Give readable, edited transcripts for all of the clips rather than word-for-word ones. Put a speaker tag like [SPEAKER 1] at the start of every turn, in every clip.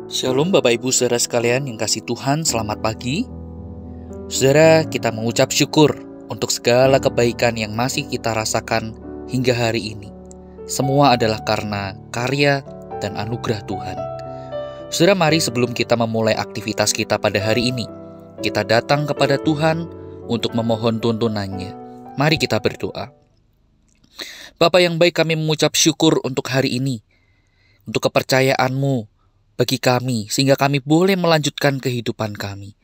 [SPEAKER 1] Shalom Bapak Ibu Saudara sekalian yang kasih Tuhan, selamat pagi. Saudara, kita mengucap syukur untuk segala kebaikan yang masih kita rasakan hingga hari ini. Semua adalah karena karya dan anugerah Tuhan. Saudara, mari sebelum kita memulai aktivitas kita pada hari ini, kita datang kepada Tuhan untuk memohon tuntunannya. Mari kita berdoa. Bapa yang baik, kami mengucap syukur untuk hari ini, untuk kepercayaan-Mu bagi kami, sehingga kami boleh melanjutkan kehidupan kami.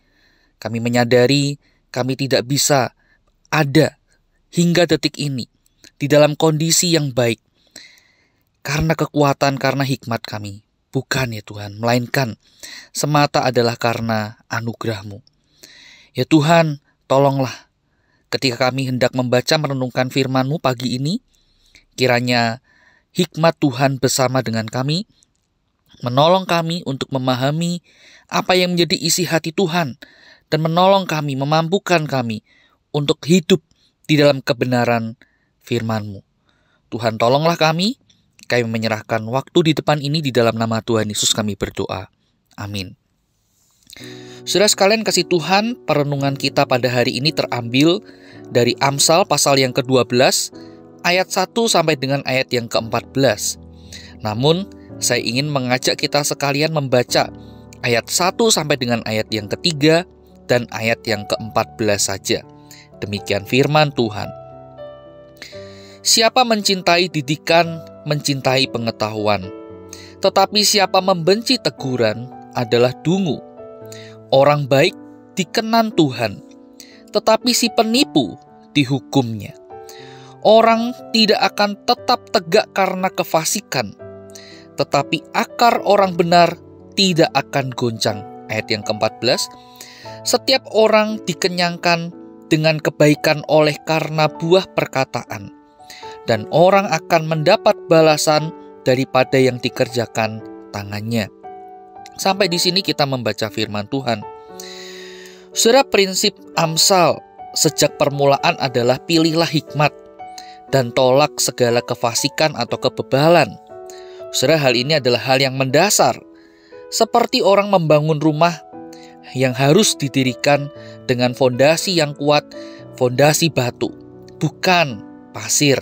[SPEAKER 1] Kami menyadari kami tidak bisa ada hingga detik ini di dalam kondisi yang baik karena kekuatan, karena hikmat kami. Bukan ya Tuhan, melainkan semata adalah karena anugerah-Mu. Ya Tuhan, tolonglah ketika kami hendak membaca merenungkan firman-Mu pagi ini, kiranya hikmat Tuhan bersama dengan kami, menolong kami untuk memahami apa yang menjadi isi hati Tuhan, dan menolong kami, memampukan kami untuk hidup di dalam kebenaran firman-Mu. Tuhan, tolonglah kami menyerahkan waktu di depan ini di dalam nama Tuhan Yesus kami berdoa. Amin. Saudara sekalian kasih Tuhan, perenungan kita pada hari ini terambil dari Amsal pasal yang ke-12, ayat 1 sampai dengan ayat yang ke-14. Namun, saya ingin mengajak kita sekalian membaca ayat 1 sampai dengan ayat yang ketiga dan ayat yang ke-14 saja. Demikian firman Tuhan. Siapa mencintai didikan, mencintai pengetahuan. Tetapi siapa membenci teguran adalah dungu. Orang baik dikenan Tuhan, tetapi si penipu dihukumnya. Orang tidak akan tetap tegak karena kefasikan, tetapi akar orang benar tidak akan goncang. Ayat yang ke-14, setiap orang dikenyangkan dengan kebaikan oleh karena buah perkataan, dan orang akan mendapat balasan daripada yang dikerjakan tangannya. Sampai di sini kita membaca firman Tuhan. Saudara, prinsip Amsal sejak permulaan adalah pilihlah hikmat dan tolak segala kefasikan atau kebebalan. Saudara, hal ini adalah hal yang mendasar, seperti orang membangun rumah yang harus didirikan dengan fondasi yang kuat, fondasi batu, bukan pasir.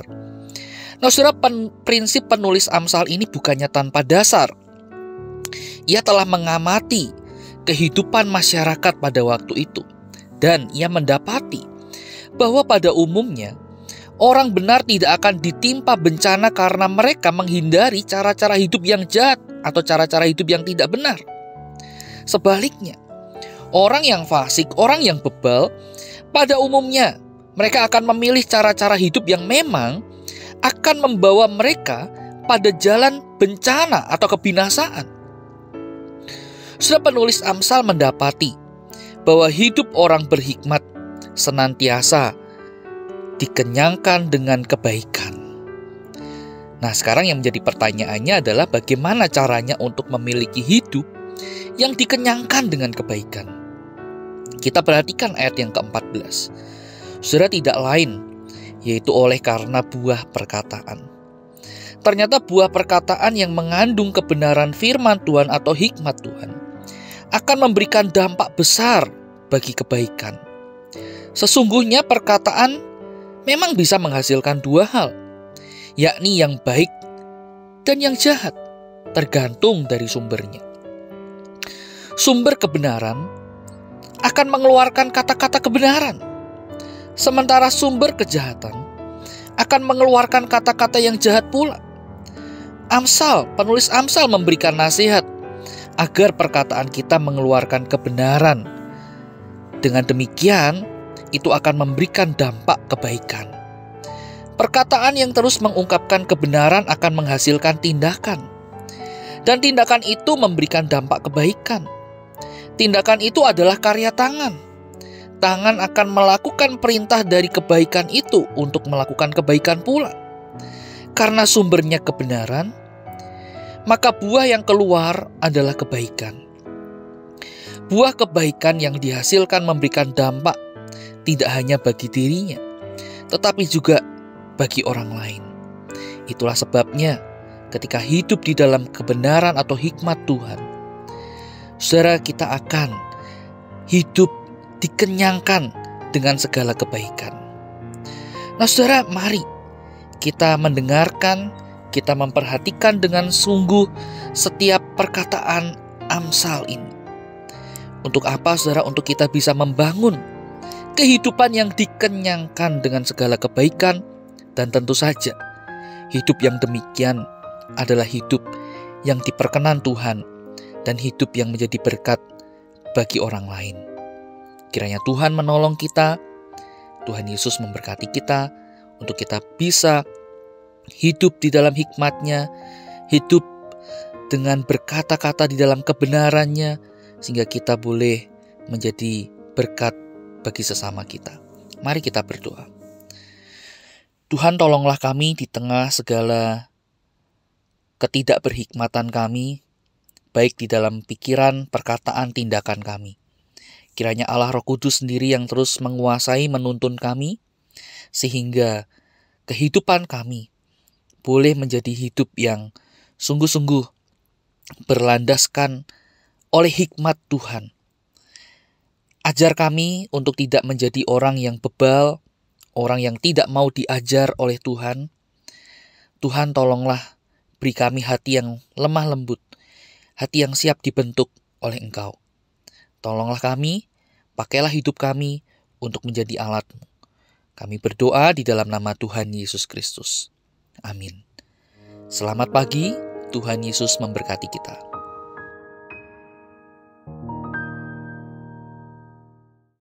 [SPEAKER 1] Nah, saudara, prinsip penulis Amsal ini bukannya tanpa dasar. Ia telah mengamati kehidupan masyarakat pada waktu itu, dan ia mendapati bahwa pada umumnya orang benar tidak akan ditimpa bencana karena mereka menghindari cara-cara hidup yang jahat atau cara-cara hidup yang tidak benar. Sebaliknya, orang yang fasik, orang yang bebal, pada umumnya mereka akan memilih cara-cara hidup yang memang akan membawa mereka pada jalan bencana atau kebinasaan. Sudah penulis Amsal mendapati bahwa hidup orang berhikmat senantiasa dikenyangkan dengan kebaikan. Nah, sekarang yang menjadi pertanyaannya adalah bagaimana caranya untuk memiliki hidup yang dikenyangkan dengan kebaikan. Kita perhatikan ayat yang ke-14. Saudara, tidak lain yaitu oleh karena buah perkataan. Ternyata buah perkataan yang mengandung kebenaran firman Tuhan atau hikmat Tuhan akan memberikan dampak besar bagi kebaikan. Sesungguhnya perkataan memang bisa menghasilkan dua hal, yakni yang baik dan yang jahat, tergantung dari sumbernya. Sumber kebenaran akan mengeluarkan kata-kata kebenaran, sementara sumber kejahatan akan mengeluarkan kata-kata yang jahat pula. Penulis Amsal memberikan nasihat agar perkataan kita mengeluarkan kebenaran. Dengan demikian, itu akan memberikan dampak kebaikan. Perkataan yang terus mengungkapkan kebenaran akan menghasilkan tindakan, dan tindakan itu memberikan dampak kebaikan. Tindakan itu adalah karya tangan. Tangan akan melakukan perintah dari kebaikan itu untuk melakukan kebaikan pula. Karena sumbernya kebenaran, maka buah yang keluar adalah kebaikan. Buah kebaikan yang dihasilkan memberikan dampak tidak hanya bagi dirinya, tetapi juga bagi orang lain. Itulah sebabnya ketika hidup di dalam kebenaran atau hikmat Tuhan, saudara, kita akan hidup dikenyangkan dengan segala kebaikan. Nah saudara, mari kita mendengarkan, kita memperhatikan dengan sungguh setiap perkataan Amsal ini. Untuk apa saudara? Untuk kita bisa membangun kehidupan yang dikenyangkan dengan segala kebaikan. Dan tentu saja hidup yang demikian adalah hidup yang diperkenan Tuhan dan hidup yang menjadi berkat bagi orang lain. Kiranya Tuhan menolong kita, Tuhan Yesus memberkati kita untuk kita bisa hidup di dalam hikmat-Nya, hidup dengan berkata-kata di dalam kebenaran-Nya, sehingga kita boleh menjadi berkat bagi sesama kita. Mari kita berdoa. Tuhan, tolonglah kami di tengah segala ketidakberhikmatan kami, baik di dalam pikiran, perkataan, tindakan kami. Kiranya Allah Roh Kudus sendiri yang terus menguasai, menuntun kami, sehingga kehidupan kami boleh menjadi hidup yang sungguh-sungguh berlandaskan oleh hikmat Tuhan. Ajar kami untuk tidak menjadi orang yang bebal, orang yang tidak mau diajar oleh Tuhan. Tuhan, tolonglah beri kami hati yang lemah lembut, hati yang siap dibentuk oleh Engkau. Tolonglah kami, pakailah hidup kami untuk menjadi alat-Mu. Kami berdoa di dalam nama Tuhan Yesus Kristus. Amin. Selamat pagi, Tuhan Yesus memberkati kita.